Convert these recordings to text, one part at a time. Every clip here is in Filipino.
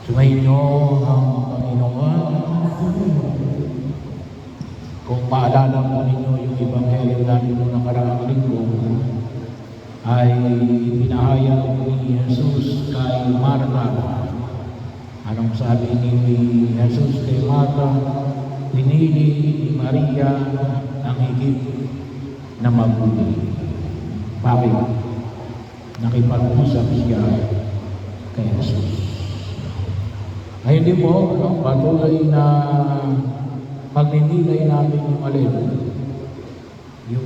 Sumainyo ang Panginoon. Kung maalala po ninyo yung Ebanghelyo natin noong nakaraang linggo, ay pinahayag ni Jesus kay Marta. Anong sabi ni Jesus kay Marta? Pinili ni Maria ang higit na mabuti. Bakit? Nakipag-usap siya kay Jesus. Ayun din po, patuloy na pagninilay namin yung alin, yung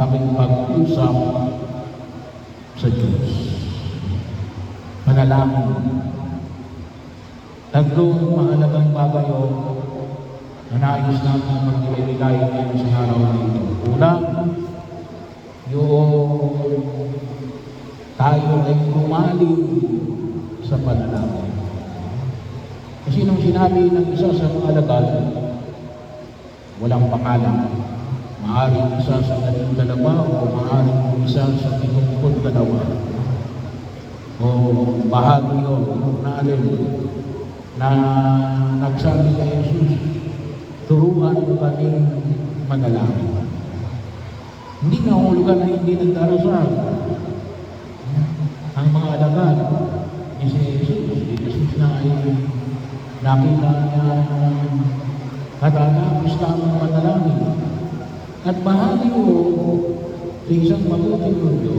pakipag-usap sa Diyos. Panalangin. Tatlong mahalagang bagay na nais natin magnilay ngayon sa araw na ito. Una, yung tayo ay lumalim sa panalangin. Kasi nung sinabi ng isa sa mga alagad, walang pangalan. Maaaring isa sa 12 o maaaring isa sa 72. O bahagi yun na alin na nagsabi kay Jesus, turuan mo kaming manalangin. Hindi na hulugan na hindi nagdarasal. Ang mga alagad ni Jesus na ay nakita niya katatapos tamang manalangin. At bahagi ko sa isang mabuting mundo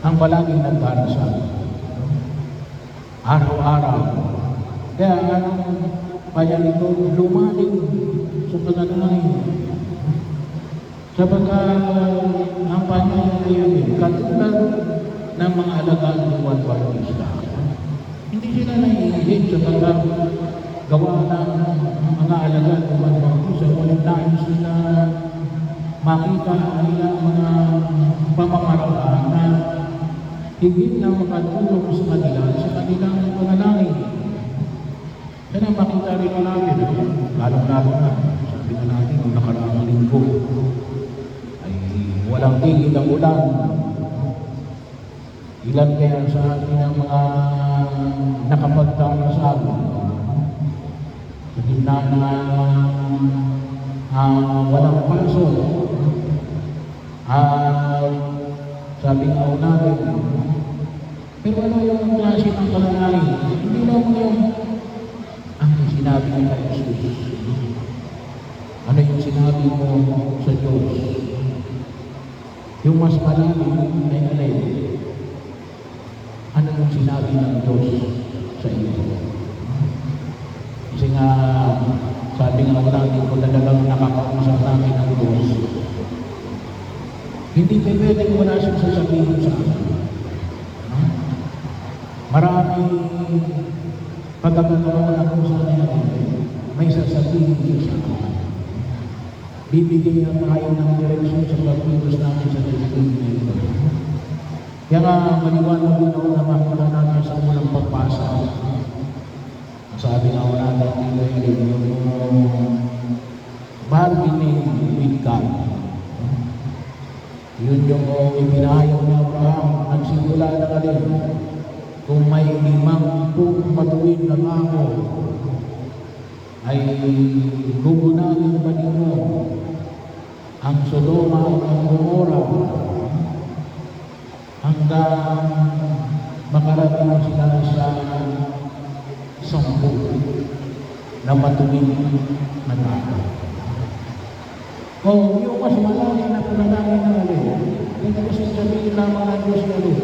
ang palaging nagdarasal. Araw-araw. Kaya anong kaya nito lumalim sa panalangin. Sapagkat ang panalangin katulad ng mga alagad ni Juan Bautista. Hindi sila naiingit sapagkat gawa ng mga alagad ni Juan Bautista. Walang nais sila makita ang ilang mga pamamaraan na higit na makatulong sa kanila sa kanilang panalangin. Kaya makita rin natin, lalong-lalo na, sabi na natin, kung nakaraang linggo, ay walang tigil ang ulan. Ilan kaya sa atin ang mga nakapagdarasal sa gitna na walang paso. Sabi nga ho natin, pero ano yung klase ng panalangin? Hindi lang yung ang sinabi ni Jesus. Ano yung sinabi mo sa Diyos? Yung mas malalim ay alin? Ano yung sinabi ng Diyos sa iyo? Kasi nga, sabi nga natin kung talagang nakakausap namin ng Diyos, hindi pwedeng wala siyang sasabihin sa akin. Maraming pagkakataon ako sa kanya, may sasabihin siya sa akin. Bibigyan niya tayo ng direksyon sa pagkilos namin sa disiplina na ito. Kaya nga, maliwanag din ako na makita natin sa unang pagpasa. Sabi nga ako natin, yung bargaining with God. Yun yung ipinahayaw ni Abraham, nagsimula na alin. Kung may 50 matuwid na ako, ay gugunahin ba ninyo ang Sodoma at ang Gomora hanggang makarating sila sa 10 na matuwid na ako. O yung mas malalim na panalangin na alin, hindi kasi sabihin lamang ng Diyos na alin.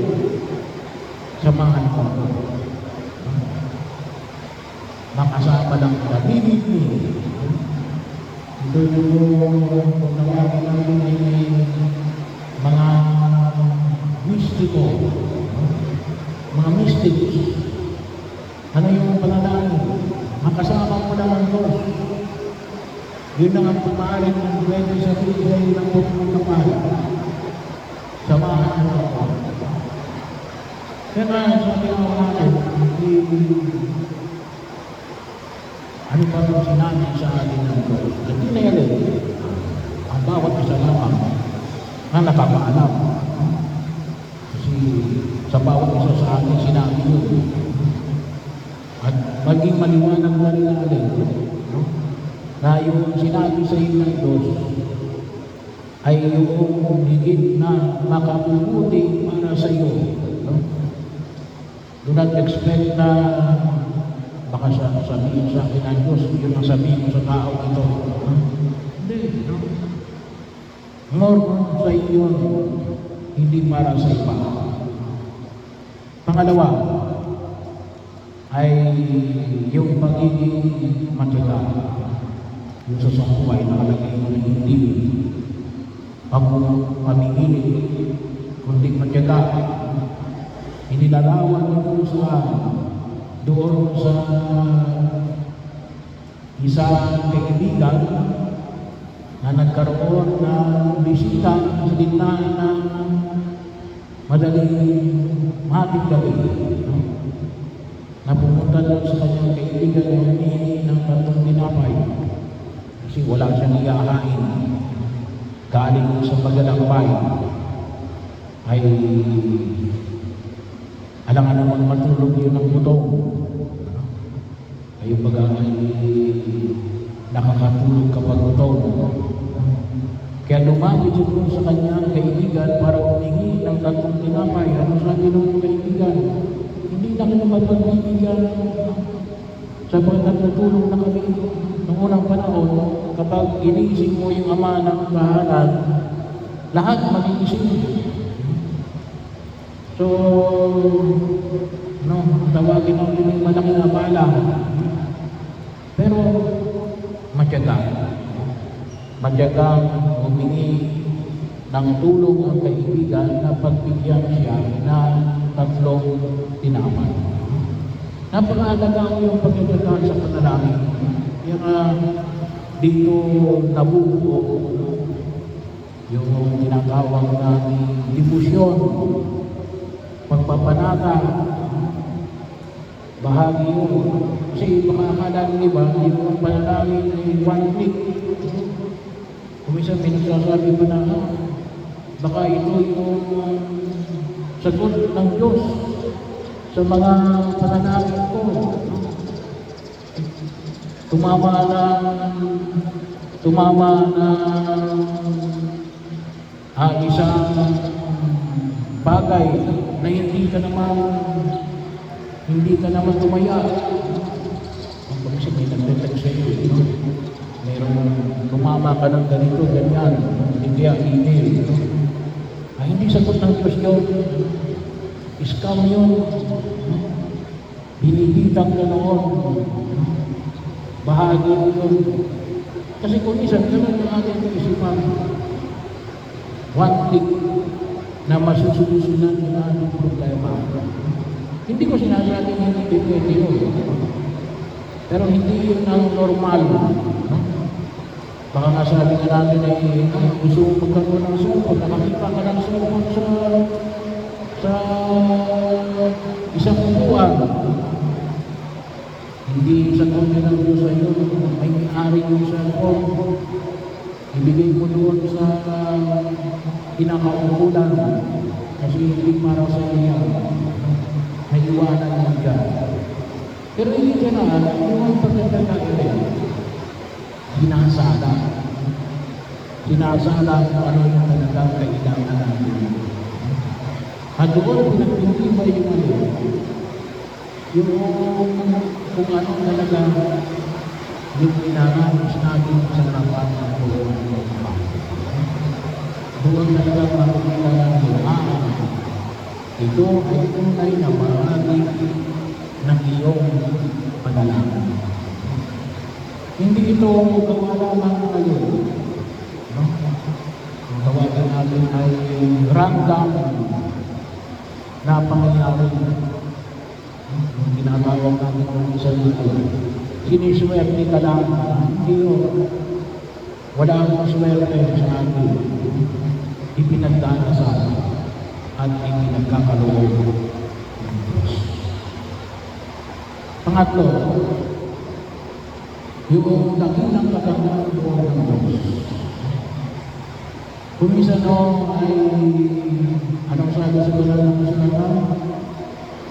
Samahan ko. Makasama lang ka. Bibigli. Ito yung panalangin natin ay mga mistiko. Mga mystics. Ano yung panalangin? Makasama mo lang ang Diyos. Yun lang ang pumaalit ng pwede sa buhay ng pupulong kapal. Samahan mo ako. Kaya nga, sabi ako natin, ano pa rin sinabi sa atin ng Diyos? Hindi na yan ang bawat isa lamang na nakakaalam. Kasi sa bawat isa sa atin sinabi yun. maging maliwanag na rin natin, no? Na yung sinabi sa inyo ng Diyos ay yung higit na makabubuti para sa iyo, no? Do not expect na baka sabihin sa akin ng Diyos, yun ang sabihin mo sa tao ito. No? Hindi, no? More sa iyo, hindi para sa iba. Pangalawa, ay yung pagiging matyaga. Yung sa sangkuhay nakalagay na hindi pamimili, kundi matyaga. Inilarawan nito doon sa isang kaibigan na nagkaroon ng bisita sa gitna ng madaling mating gabi. Na pumunta doon sa kanyang kaibigan na humingi ng 3 tinapay kasi wala siyang iyahain. Galing sa paglalakbay ay alangan naman matulog yun ng butong. Ay baga ay nakakatulog kapag butong. Kaya lumapit siya sa kanyang kaibigan para humingi ng 3 tinapay. Ano sabi ng kaibigan? Hindi na kayo mapagbibigyan sapagkat natulog na kami noong unang panahon. Kapag iniisip mo yung ama ng bahalan, lahat mag-iisip. So, no, tawagin natin yung malaking abala. Pero, matyaga. Matyagang humingi ng tulong ang kaibigan na pagbigyan siya ng 3 tinapay. Napakahalaga ko yung pagkakataon sa panalangin. Kaya dito nabubuo yung tinatawag namin dibusyon, pagpapanata, bahagi yun. Kasi baka akala ng iba, yung panalangin ay 1 click. Kung minsan may nagsasabi pa na, baka ito yung sagot ng Diyos sa mga panalangin ko. Tumama na isang bagay na hindi ka naman tumaya. Ang pag-isip may nagtetext sa iyo, mayroong tumama ka ng ganito, ganyan, hindi ang email. Hindi sagot ng Diyos yun. Scam yun. Binibitang ka noon. Bahagi yun. Kasi kung isang ganun yung ating isipan, 1 click na masususunan yung ating problema. Hindi ko sinasabi na hindi pwede yun. Pero hindi yun ang normal. No? Baka nasabi ka natin ay gusto mo magkaroon ng sukod, nakakita ka ng sukod sa isang upuan. Hindi sa kanya ng Diyos sa iyo, may may-ari yung cellphone. Ibigay mo doon sa pinakaukulan kasi hindi para sa iyo. May iwanan mo dyan. Pero hindi ka na, yung pagkakakain, sinasala. Sinasala kung ano yung talagang kailangan natin. At doon, pinagpintibay yung ano, yung kung ano talaga yung pinangalis natin sa harapan ng Panginoon. Doon talaga makikita natin, ito ay tunay na bahagi ng iyong panalangin. Hindi ito gawa lamang ngayon. No? Ang tawagan natin ay random na pangyayari. Yung tinatawag natin ng isa dito. Siniswerte ka lang. Hindi yun. Wala akong swerte sa atin. Ipinagdadasal at ipinagkakaloob ng Diyos. Pangatlo, yung dakilang katanungan ng Diyos. Kung isa no ay anong sabi sa banal ng kasulatan?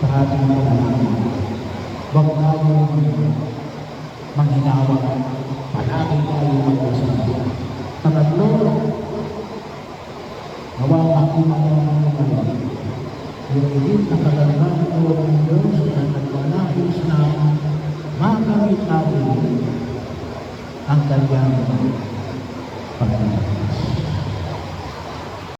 sa ating panalangin. Huwag tayong manghinawa, palagi tayong mag-usap. Pangatlo, nawa makita ng mga yung higit na kagandang ng Diyos na na nais na makamit natin ang kanyang pagkakas.